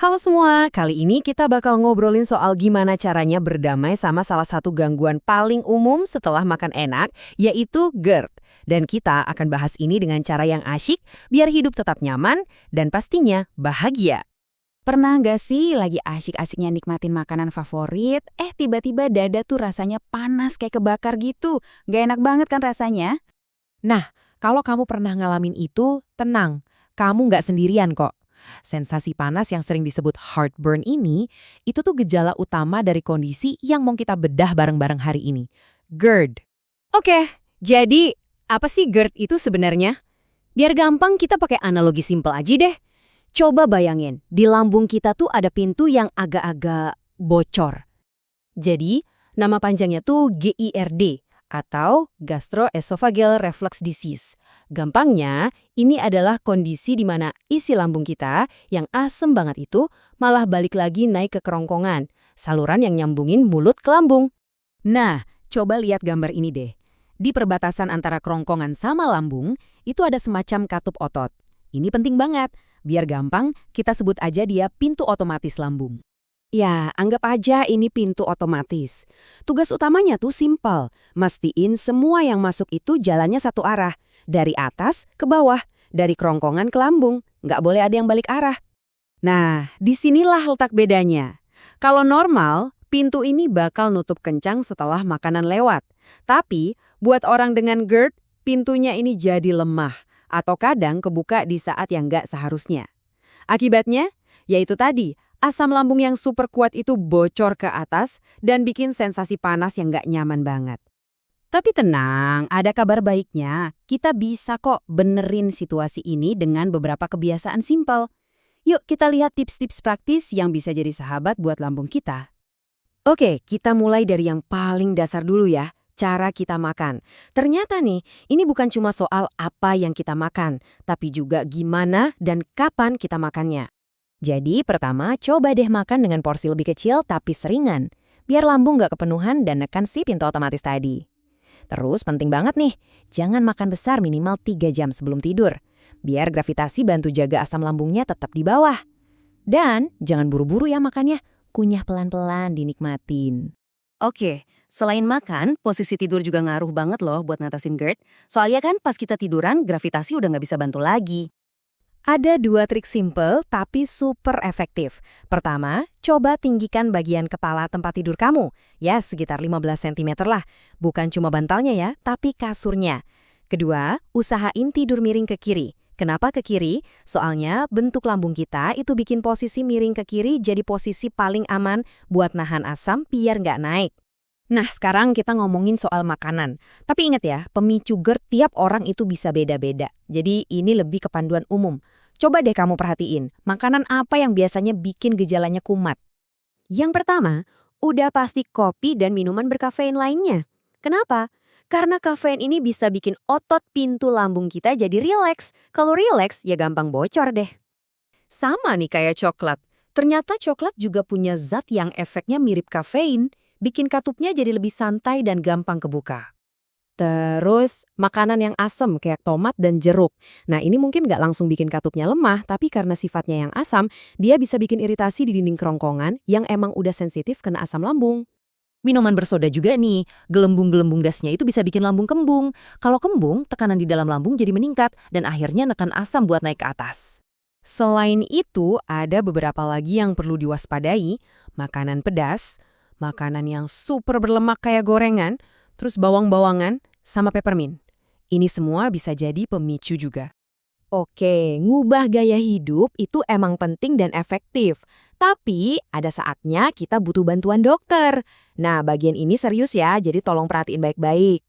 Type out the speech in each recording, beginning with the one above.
Halo semua, kali ini kita bakal ngobrolin soal gimana caranya berdamai sama salah satu gangguan paling umum setelah makan enak, yaitu GERD. Dan kita akan bahas ini dengan cara yang asyik, biar hidup tetap nyaman, dan pastinya bahagia. Pernah nggak sih lagi asyik-asyiknya nikmatin makanan favorit, tiba-tiba dada tuh rasanya panas kayak kebakar gitu. Nggak enak banget kan rasanya? Nah, kalau kamu pernah ngalamin itu, tenang, kamu nggak sendirian kok. Sensasi panas yang sering disebut heartburn ini, itu tuh gejala utama dari kondisi yang mau kita bedah bareng-bareng hari ini. GERD. Oke, jadi apa sih GERD itu sebenarnya? Biar gampang kita pakai analogi simpel aja deh. Coba bayangin, di lambung kita tuh ada pintu yang agak-agak bocor. Jadi, nama panjangnya tuh GIRD atau Gastroesophageal Reflux Disease. Gampangnya, ini adalah kondisi di mana isi lambung kita yang asem banget itu malah balik lagi naik ke kerongkongan, saluran yang nyambungin mulut ke lambung. Nah, coba lihat gambar ini deh. Di perbatasan antara kerongkongan sama lambung, itu ada semacam katup otot. Ini penting banget. Biar gampang, kita sebut aja dia pintu otomatis lambung. Ya, anggap aja ini pintu otomatis. Tugas utamanya tuh simpel, mastiin semua yang masuk itu jalannya satu arah. Dari atas ke bawah, dari kerongkongan ke lambung. Nggak boleh ada yang balik arah. Nah, disinilah letak bedanya. Kalau normal, pintu ini bakal nutup kencang setelah makanan lewat. Tapi, buat orang dengan GERD, pintunya ini jadi lemah. Atau kadang kebuka di saat yang nggak seharusnya. Akibatnya, yaitu tadi, asam lambung yang super kuat itu bocor ke atas dan bikin sensasi panas yang nggak nyaman banget. Tapi tenang, ada kabar baiknya. Kita bisa kok benerin situasi ini dengan beberapa kebiasaan simpel. Yuk kita lihat tips-tips praktis yang bisa jadi sahabat buat lambung kita. Oke, kita mulai dari yang paling dasar dulu ya. Cara kita makan. Ternyata nih, ini bukan cuma soal apa yang kita makan, tapi juga gimana dan kapan kita makannya. Jadi pertama, coba deh makan dengan porsi lebih kecil tapi seringan, biar lambung nggak kepenuhan dan nekan si pintu otomatis tadi. Terus penting banget nih, jangan makan besar minimal 3 jam sebelum tidur, biar gravitasi bantu jaga asam lambungnya tetap di bawah. Dan jangan buru-buru ya makannya, kunyah pelan-pelan dinikmatin. Oke, selain makan, posisi tidur juga ngaruh banget loh buat ngatasin GERD. Soalnya kan pas kita tiduran, gravitasi udah nggak bisa bantu lagi. Ada 2 trik simple tapi super efektif. Pertama, coba tinggikan bagian kepala tempat tidur kamu. Ya, sekitar 15 cm lah. Bukan cuma bantalnya ya, tapi kasurnya. Kedua, usahain tidur miring ke kiri. Kenapa ke kiri? Soalnya bentuk lambung kita itu bikin posisi miring ke kiri jadi posisi paling aman buat nahan asam biar nggak naik. Nah, sekarang kita ngomongin soal makanan. Tapi ingat ya, pemicu GERD tiap orang itu bisa beda-beda. Jadi ini lebih ke panduan umum. Coba deh kamu perhatiin, makanan apa yang biasanya bikin gejalanya kumat? Yang pertama, udah pasti kopi dan minuman berkafein lainnya. Kenapa? Karena kafein ini bisa bikin otot pintu lambung kita jadi rileks. Kalau rileks, ya gampang bocor deh. Sama nih kayak coklat. Ternyata coklat juga punya zat yang efeknya mirip kafein, bikin katupnya jadi lebih santai dan gampang kebuka. Terus, makanan yang asam kayak tomat dan jeruk. Nah, ini mungkin nggak langsung bikin katupnya lemah, tapi karena sifatnya yang asam, dia bisa bikin iritasi di dinding kerongkongan yang emang udah sensitif kena asam lambung. Minuman bersoda juga nih, gelembung-gelembung gasnya itu bisa bikin lambung kembung. Kalau kembung, tekanan di dalam lambung jadi meningkat dan akhirnya nekan asam buat naik ke atas. Selain itu, ada beberapa lagi yang perlu diwaspadai, makanan pedas, makanan yang super berlemak kayak gorengan, terus bawang-bawangan, sama peppermint. Ini semua bisa jadi pemicu juga. Oke, ngubah gaya hidup itu emang penting dan efektif. Tapi ada saatnya kita butuh bantuan dokter. Nah, bagian ini serius ya, jadi tolong perhatiin baik-baik.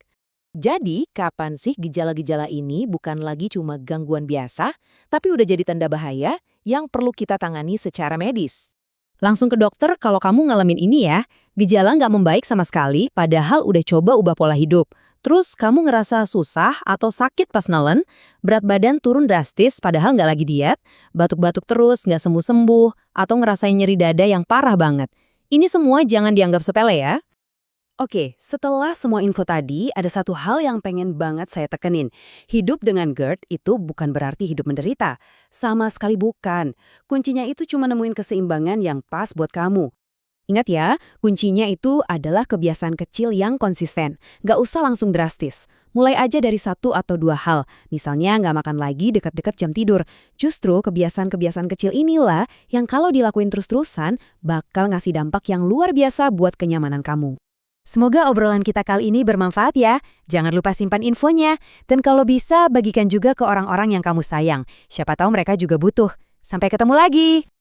Jadi, kapan sih gejala-gejala ini bukan lagi cuma gangguan biasa, tapi udah jadi tanda bahaya yang perlu kita tangani secara medis? Langsung ke dokter kalau kamu ngalamin ini ya. Gejala nggak membaik sama sekali, padahal udah coba ubah pola hidup. Terus kamu ngerasa susah atau sakit pas nelen, berat badan turun drastis padahal nggak lagi diet, batuk-batuk terus nggak sembuh-sembuh, atau ngerasain nyeri dada yang parah banget. Ini semua jangan dianggap sepele ya. Oke, setelah semua info tadi, ada satu hal yang pengen banget saya tekenin. Hidup dengan GERD itu bukan berarti hidup menderita. Sama sekali bukan. Kuncinya itu cuma nemuin keseimbangan yang pas buat kamu. Ingat ya, kuncinya itu adalah kebiasaan kecil yang konsisten. Nggak usah langsung drastis. Mulai aja dari 1 atau 2 hal. Misalnya nggak makan lagi dekat-dekat jam tidur. Justru kebiasaan-kebiasaan kecil inilah yang kalau dilakuin terus-terusan bakal ngasih dampak yang luar biasa buat kenyamanan kamu. Semoga obrolan kita kali ini bermanfaat ya. Jangan lupa simpan infonya. Dan kalau bisa, bagikan juga ke orang-orang yang kamu sayang. Siapa tahu mereka juga butuh. Sampai ketemu lagi!